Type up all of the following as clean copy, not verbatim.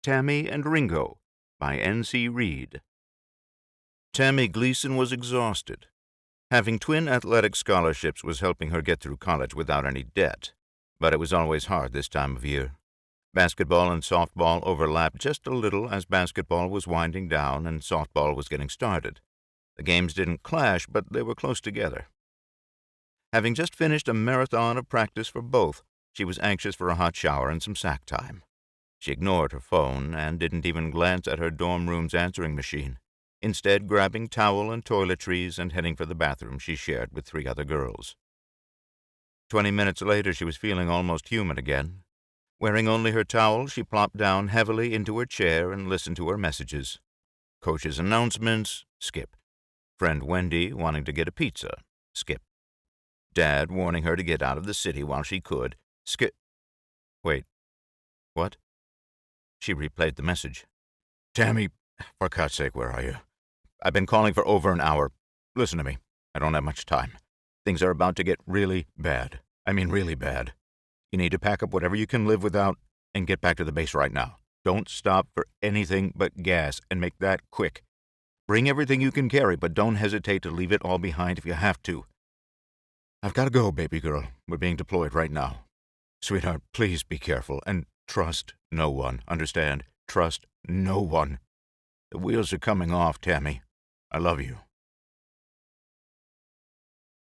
Tammy and Ringo by N.C. Reed. Tammy Gleason was exhausted. Having twin athletic scholarships was helping her get through college without any debt, but it was always hard this time of year. Basketball and softball overlapped just a little as basketball was winding down and softball was getting started. The games didn't clash, but they were close together. Having just finished a marathon of practice for both, she was anxious for a hot shower and some sack time. She ignored her phone and didn't even glance at her dorm room's answering machine, instead grabbing towel and toiletries and heading for the bathroom she shared with 3 other girls. 20 minutes later, she was feeling almost human again. Wearing only her towel, she plopped down heavily into her chair and listened to her messages. Coach's announcements, skip. Friend Wendy wanting to get a pizza, skip. Dad warning her to get out of the city while she could, skip. Wait, what? She replayed the message. Tammy, for God's sake, where are you? I've been calling for over an hour. Listen to me. I don't have much time. Things are about to get really bad. I mean really bad. You need to pack up whatever you can live without and get back to the base right now. Don't stop for anything but gas, and make that quick. Bring everything you can carry, but don't hesitate to leave it all behind if you have to. I've got to go, baby girl. We're being deployed right now. Sweetheart, please be careful and trust no one. Understand? Trust no one. The wheels are coming off, Tammy. I love you.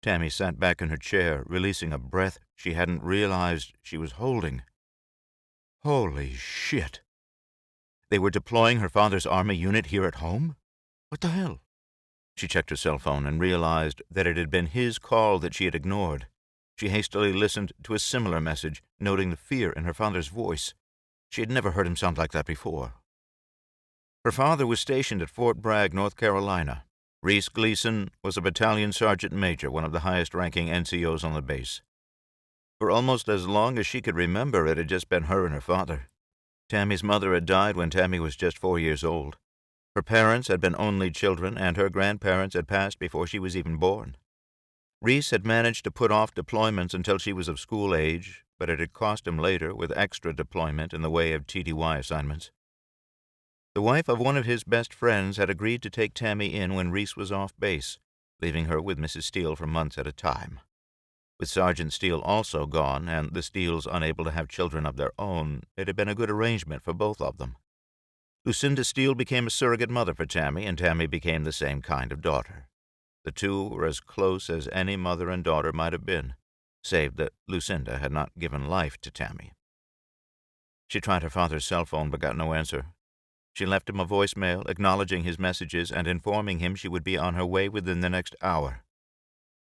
Tammy sat back in her chair, releasing a breath she hadn't realized she was holding. Holy shit. They were deploying her father's army unit here at home? What the hell? She checked her cell phone and realized that it had been his call that she had ignored. She hastily listened to a similar message, noting the fear in her father's voice. She had never heard him sound like that before. Her father was stationed at Fort Bragg, North Carolina. Reese Gleason was a battalion sergeant major, one of the highest-ranking NCOs on the base. For almost as long as she could remember, it had just been her and her father. Tammy's mother had died when Tammy was just 4 years old. Her parents had been only children, and her grandparents had passed before she was even born. Reese had managed to put off deployments until she was of school age, but it had cost him later with extra deployment in the way of TDY assignments. The wife of one of his best friends had agreed to take Tammy in when Reese was off base, leaving her with Mrs. Steele for months at a time. With Sergeant Steele also gone, and the Steeles unable to have children of their own, it had been a good arrangement for both of them. Lucinda Steele became a surrogate mother for Tammy, and Tammy became the same kind of daughter. The two were as close as any mother and daughter might have been, save that Lucinda had not given life to Tammy. She tried her father's cell phone but got no answer. She left him a voicemail acknowledging his messages and informing him she would be on her way within the next hour.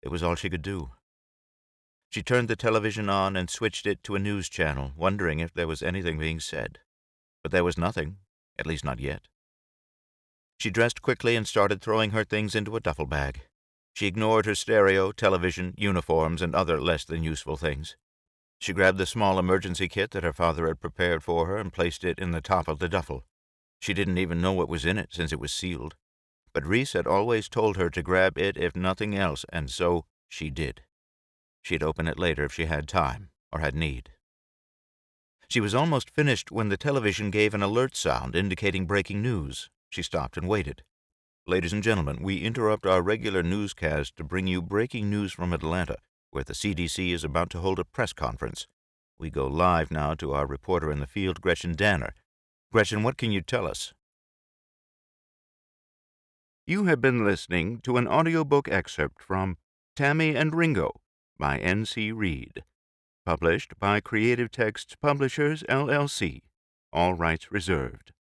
It was all she could do. She turned the television on and switched it to a news channel, wondering if there was anything being said. But there was nothing, at least not yet. She dressed quickly and started throwing her things into a duffel bag. She ignored her stereo, television, uniforms, and other less than useful things. She grabbed the small emergency kit that her father had prepared for her and placed it in the top of the duffel. She didn't even know what was in it since it was sealed. But Reese had always told her to grab it if nothing else, and so she did. She'd open it later if she had time or had need. She was almost finished when the television gave an alert sound indicating breaking news. She stopped and waited. Ladies and gentlemen, we interrupt our regular newscast to bring you breaking news from Atlanta, where the CDC is about to hold a press conference. We go live now to our reporter in the field, Gretchen Danner. Gretchen, what can you tell us? You have been listening to an audiobook excerpt from Tammy and Ringo by N.C. Reed, published by Creative Texts Publishers, LLC. All rights reserved.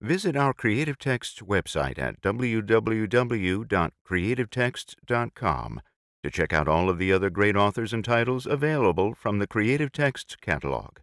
Visit our Creative Texts website at www.creativetexts.com to check out all of the other great authors and titles available from the Creative Texts catalog.